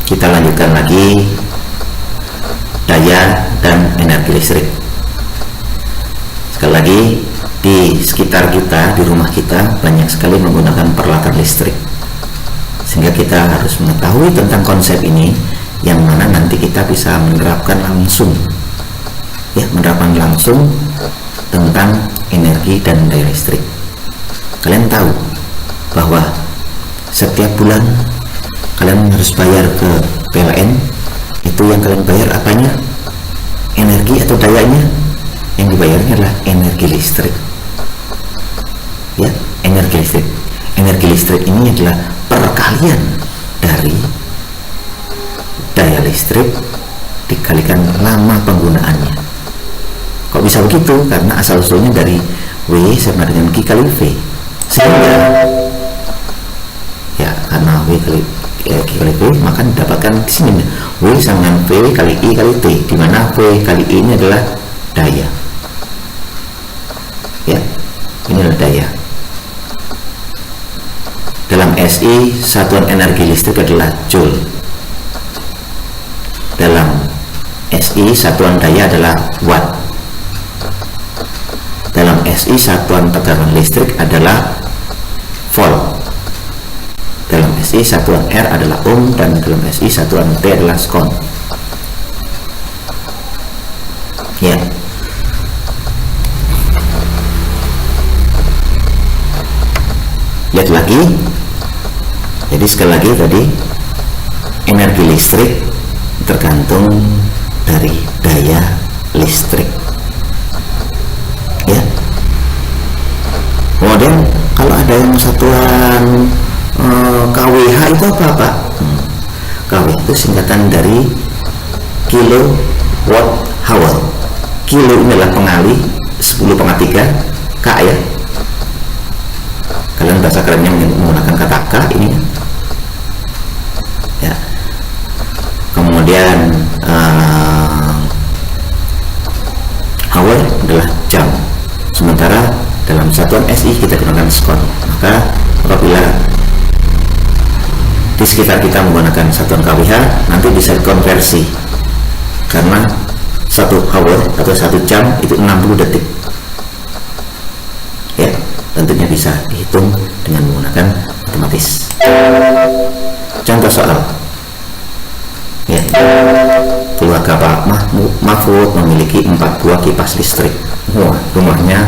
Kita lanjutkan lagi daya dan energi listrik. Sekali lagi, di sekitar kita, di rumah kita banyak sekali menggunakan peralatan listrik, sehingga kita harus mengetahui tentang konsep ini, yang mana nanti kita bisa menerapkan langsung tentang energi dan daya listrik. Kalian tahu bahwa setiap bulan kalian harus bayar ke PLN. Itu yang kalian bayar apanya? Energi atau dayanya? Yang dibayarnya adalah energi listrik. Ya, energi listrik. Energi listrik ini adalah perkalian dari daya listrik dikalikan lama penggunaannya. Kok bisa begitu? Karena asal-usulnya dari W sama dengan Q kali V. Sehingga ya, karena W kali Q kali V, maka didapatkan di sini W sama dengan V kali I kali T, di mana V kali I ini adalah daya. Ya, ini adalah daya. Dalam SI, satuan energi listrik adalah Joule. Dalam SI, satuan daya adalah Watt. Dalam SI, satuan tekanan listrik adalah Volt. Dalam SI, satuan R adalah Ohm, dan dalam SI, satuan T adalah Scon. Ya. Lihat lagi. Jadi sekali lagi tadi, energi listrik tergantung dari daya listrik. Ya. Kemudian kalau ada yang satuan kWh itu apa Pak? kWh itu singkatan dari kilowatt hour. Kilo ini adalah pengali 10 pangkat 3 K ya. Kalian bahasa kerennya menggunakan kata K ini ya. Kemudian hour adalah jam. Sementara dalam satuan SI kita gunakan Scon. Maka apabila di sekitar kita menggunakan satuan kWh, nanti bisa dikonversi, karena 1 hour atau 1 jam itu 60 detik ya. Tentunya bisa dihitung dengan menggunakan matematis. Contoh soal ya. Keluarga Pak Mahfud memiliki 4 buah kipas listrik. Wah, rumahnya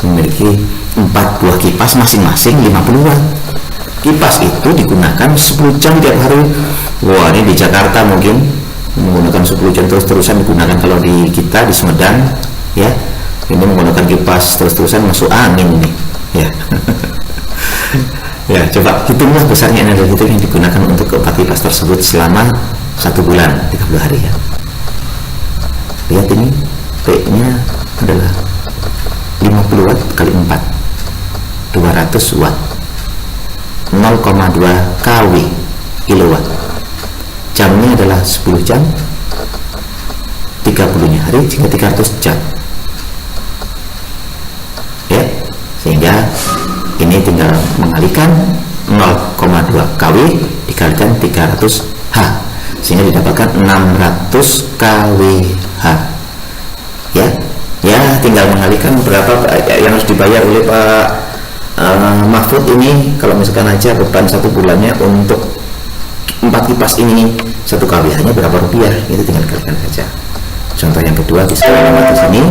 memiliki 4 buah kipas masing-masing 50 watt. Kipas itu digunakan 10 jam tiap hari. Wah, ini di Jakarta mungkin menggunakan 10 jam terus-terusan digunakan. Kalau di kita di Sumedang ya, ini menggunakan kipas terus-terusan masuk angin ini ya. Ya, coba hitunglah besarnya energi listrik yang digunakan untuk keempat kipas tersebut selama 1 bulan 30 hari ya. Lihat ini, P nya adalah 50 watt kali 4, 200 watt, 0,2 kW kilowatt. Jamnya adalah 10 jam, 30 nya hari, sehingga 300 jam ya. Sehingga ini tinggal mengalikan 0,2 kW dikalikan 300 H, sehingga didapatkan 600 kWh ya. Ya, tinggal mengalikan berapa yang harus dibayar oleh Pak Mahfud ini. Kalau misalkan aja beban 1 bulannya untuk 4 kipas ini 1 kWh nya berapa rupiah, itu tinggal kalikan saja. Contoh yang kedua bisa lewat di sini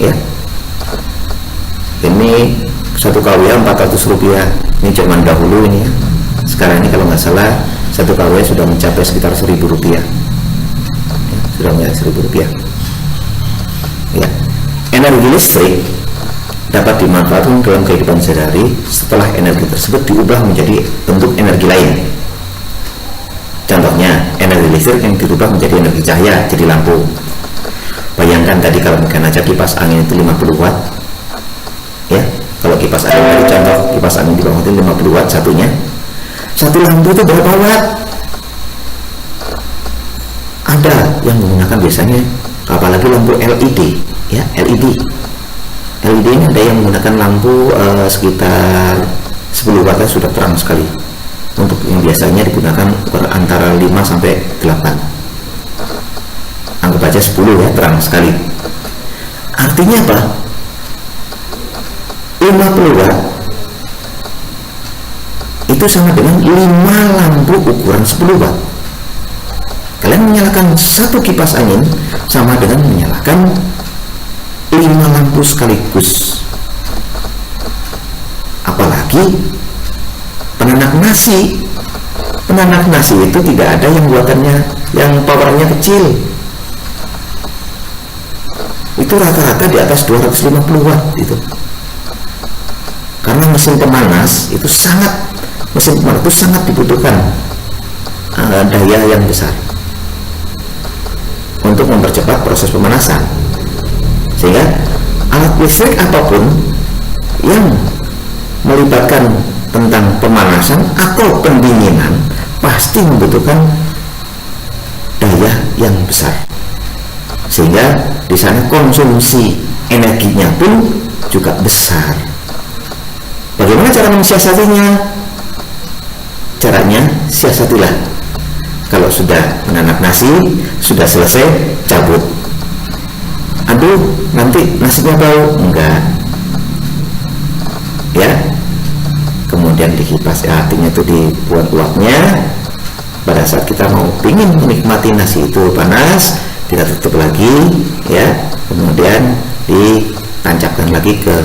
ya. Ini 1 kWh 400 rupiah. Ini zaman dahulu ini ya. Sekarang ini kalau nggak salah 1 kWh sudah mencapai sekitar 1.000 rupiah ya, sudah mencapai 1.000 rupiah ya. Energi listrik dapat dimanfaatkan dalam kehidupan sehari-hari setelah energi tersebut diubah menjadi bentuk energi lain. Contohnya, energi listrik yang dirubah menjadi energi cahaya, jadi lampu. Bayangkan tadi kalau bukan aja kipas angin itu 50 watt ya. Kalau kipas angin tadi, contoh kipas angin di bawah itu 50 watt satunya. Satu lampu itu berapa watt? Ada yang menggunakan biasanya, apalagi lampu LED ya. LED ini ada yang menggunakan lampu sekitar 10 watt sudah terang sekali. untuk yang biasanya digunakan antara 5 sampai 8. Anggap aja 10 ya, terang sekali. Artinya apa? 50 watt itu sama dengan 5 lampu ukuran 10 watt. Kalian menyalakan satu kipas angin sama dengan menyalakan 5 lampu sekaligus. Apalagi penanak nasi. Penanak nasi itu tidak ada yang buatannya, yang powernya kecil. Itu rata-rata di atas 250 watt itu. Karena mesin pemanas itu sangat dibutuhkan daya yang besar untuk mempercepat proses pemanasan. Sehingga alat listrik apapun yang melibatkan tentang pemanasan atau pendinginan pasti membutuhkan daya yang besar, sehingga di sana konsumsi energinya pun juga besar. Bagaimana cara mensiasatinya? Caranya siasatilah. Kalau sudah menanak nasi, sudah selesai, cabut. Aduh, nanti nasinya bau. Enggak. Ya. Kemudian dikipas, artinya itu dibuat uapnya. Pada saat kita mau ingin menikmati nasi itu panas, kita tutup lagi, ya. Kemudian ditancapkan lagi ke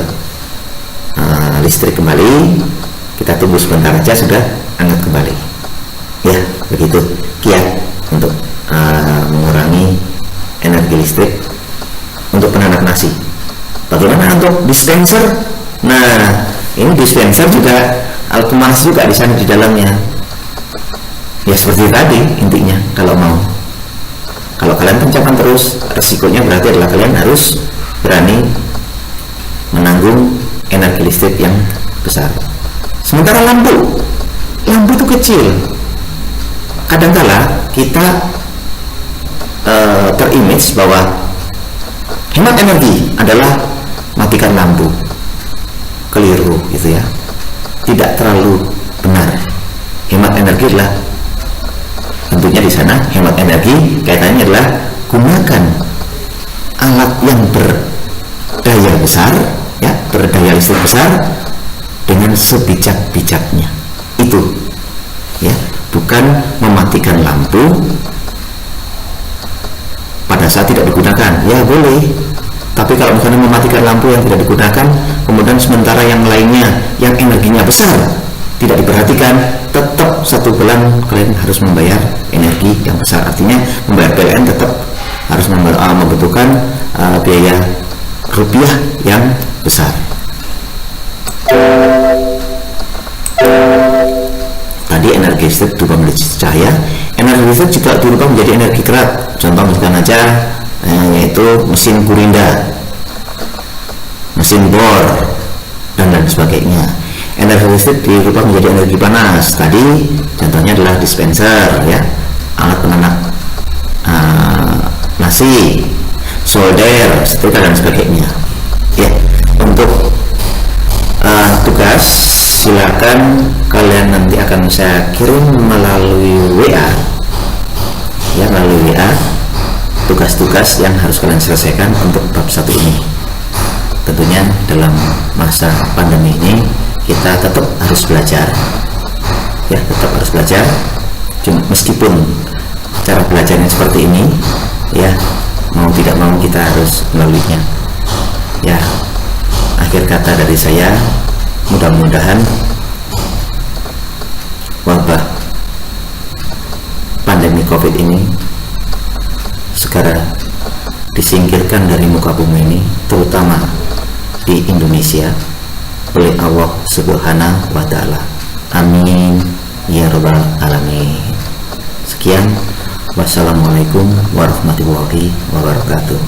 listrik kembali. Kita tunggu sebentar aja, sudah hangat kembali. Ya, begitu kiat untuk mengurangi energi listrik untuk penanak nasi. Bagaimana untuk dispenser? Nah, ini dispenser juga alat pemanas juga di sana di dalamnya. Ya seperti tadi intinya, kalau kalian pencapkan terus, resikonya berarti adalah kalian harus berani menanggung energi listrik yang besar. Sementara lampu itu kecil. Kadangkala kita terimage bahwa hemat energi adalah matikan lampu. Keliru gitu ya, tidak terlalu benar. Hemat energi adalah, tentunya di sana hemat energi kaitannya adalah gunakan alat yang berdaya besar, ya, berdaya listrik besar dengan sebijak-bijaknya. Itu ya, bukan mematikan lampu pada saat tidak digunakan. Ya boleh, tapi kalau misalnya mematikan lampu yang tidak digunakan, kemudian sementara yang lainnya yang energinya besar tidak diperhatikan, tetap 1 bulan kalian harus membayar energi yang besar. Artinya membayar PLN tetap harus membutuhkan biaya rupiah yang besar. Tadi energi listrik berubah menjadi cahaya, energi listrik juga berubah menjadi energi gerak. Contoh misalkan aja yaitu mesin gurinda, mesin bor, dan lain sebagainya. Energi listrik dirubah menjadi energi panas. Tadi contohnya adalah dispenser, ya, alat penanak nasi, solder, setrika, dan sebagainya. Ya, untuk tugas silakan kalian nanti akan saya kirim melalui WA, ya, melalui WA tugas-tugas yang harus kalian selesaikan untuk bab 1 ini. Tentunya dalam masa pandemi ini kita tetap harus belajar, ya, tetap harus belajar. Meskipun cara belajarnya seperti ini, ya, mau tidak mau kita harus melaluinya. Ya, akhir kata dari saya, mudah-mudahan wabah pandemi COVID ini segera disingkirkan dari muka bumi ini, terutama di Indonesia, oleh Allah Subhanahu wa Ta'ala. Amin ya rabbal alamin. Sekian, wassalamualaikum warahmatullahi wabarakatuh.